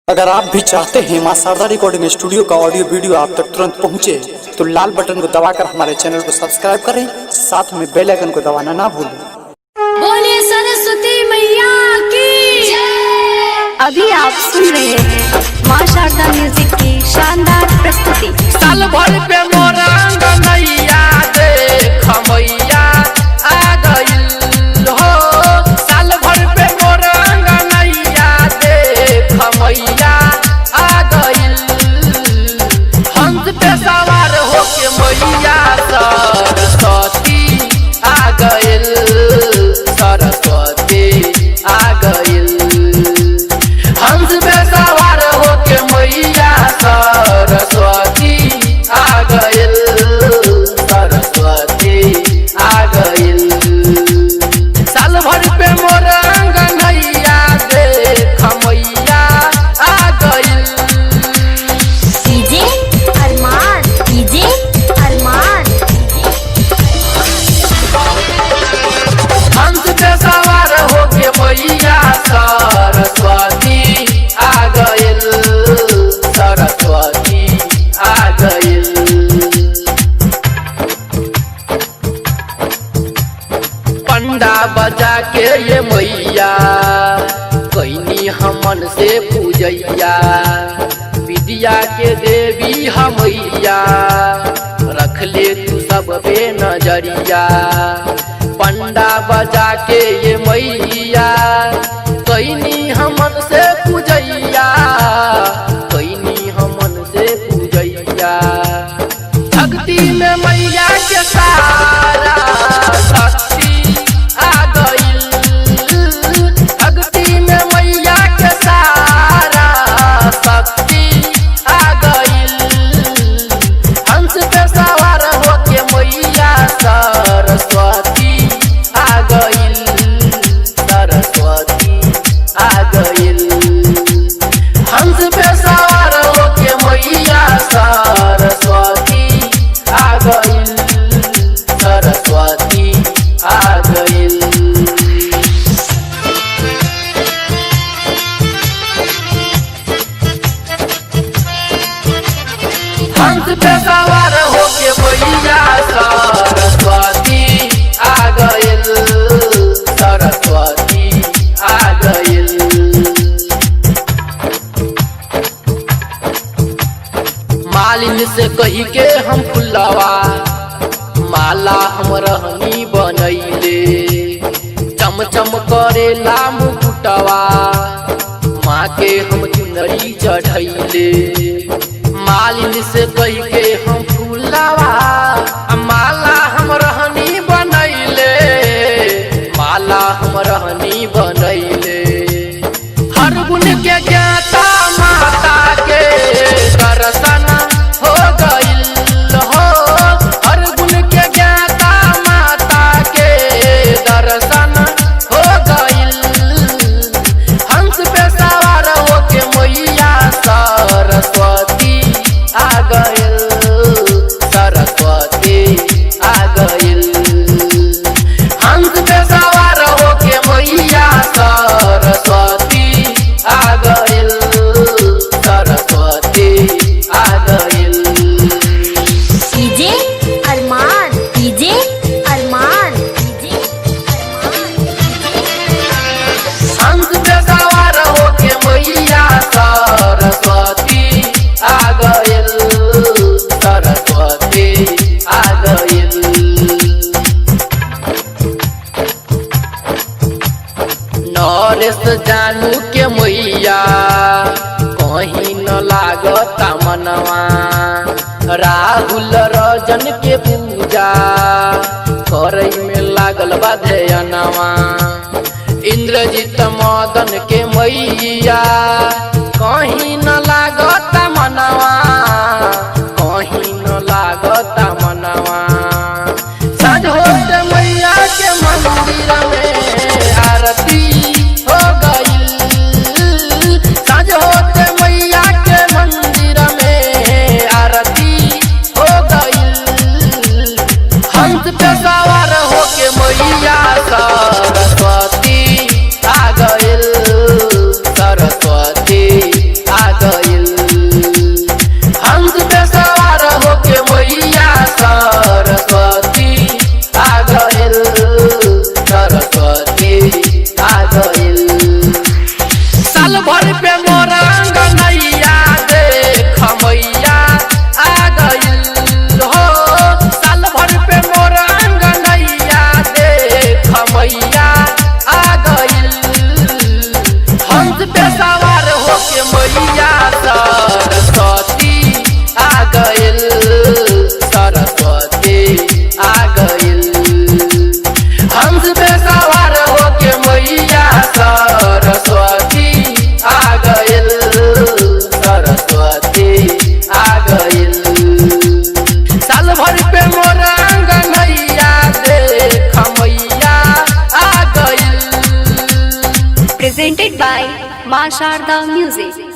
अगर आप भी चाहते हैं मां शारदा रिकॉर्डिंग स्टूडियो का ऑडियो वीडियो आप तक तुरंत पहुंचे तो लाल बटन को दबाकर हमारे चैनल को सब्सक्राइब करें, साथ में बेल आइकन को दबाना ना भूलें। बोलिए सरस्वती मैया की। अभी आप सुन रहे हैं मां शारदा म्यूजिक की शानदार प्रस्तुति। साल भर पे मोरा नैया देख मैया आ गइल हो, साल भर पे मोरा नैया देख मैया आ गइल। हंस पे सवार होके मैया सरस्वती आ गइल, सरस्वती आ गइल। हंस पे सवार होके मैया सरस्वती आ गइल, सरस्वती आ गइल। साल भर पे मोर नैया देख मैया आ गइल। डीजे अरमान, डीजे अरमान। हंस पे सवार होके मैया सरस्वती आ गइल, सरस्वती आ गइल। पंडा बजा के ये मैया कैनी हमन से पूजैया, विद्या के देवी हमैया रख ले तू सब पे नजरिया। पंडा बजा के ये मैया कैनी हमन से पूजैया, कैनी हमन से पूजैया। भक्ति में मैया के सारा शक्ति आ गइल, भक्ति में मैया के सारा शक्ति आ गइल। हंस पे सवार होके मैया सरस्वती आ गइल, सरस्वती आ गइल। हंस पे सवार होके मैया सरस्वती आ गइल, सरस्वती आ गइल। हंस पे सवार होके मैया सरस्वती आ गइल, सरस्वती आ गइल। मालिन से कही के हम फुलवा माला हम रहनी बनैले, चमचम करेला मुकुटवा माँ के हम चुनरी चढ़ैले। मालिन से कही के हम फुलवा माला हम रहनी बनैले, माला हम रहनी बनैले। हर गुण के ज्ञाता माता के दर्शन हो गइल हो, हर गुण के ज्ञाता माता के दर्शन हो गइल। हंस पे सवार होके मैया सरस्वती आ गइल, सरस्वती आ गइल। हंस पे सवार होके मैया सरस्वती आ गइल, सरस्वती आ गइल। डीजे अरमान, डीजे अरमान, डीजे हंस पे सवार होके मैया सरस्वती आ गइल, सरस्वती आ गइल। नरेश जानू के मैया कहीं न लागता मनवा, राहुल रजन के पूजा करे में लागल बा ध्यानवा। इंद्रजीत मदन के मैया कहीं न लागता मनवा, कहीं न लागता मनवा। साँझ होते मैया के मंदिर में आरती हो गइल, साँझ होते मैया के मंदिर में आरती हो गइल। हंस पे सवार होके मैया सरस्वती आ गइल, सरस्वती के मैया सरस्वती आ गइल, सरस्वती आ गइल। हंस पे सवार हो के मैया सरस्वती आ गइल, सरस्वती आ गइल। साल भर पे मोर अंगनैया देख मैया आ गइल। Presented by Ma Sharda Music.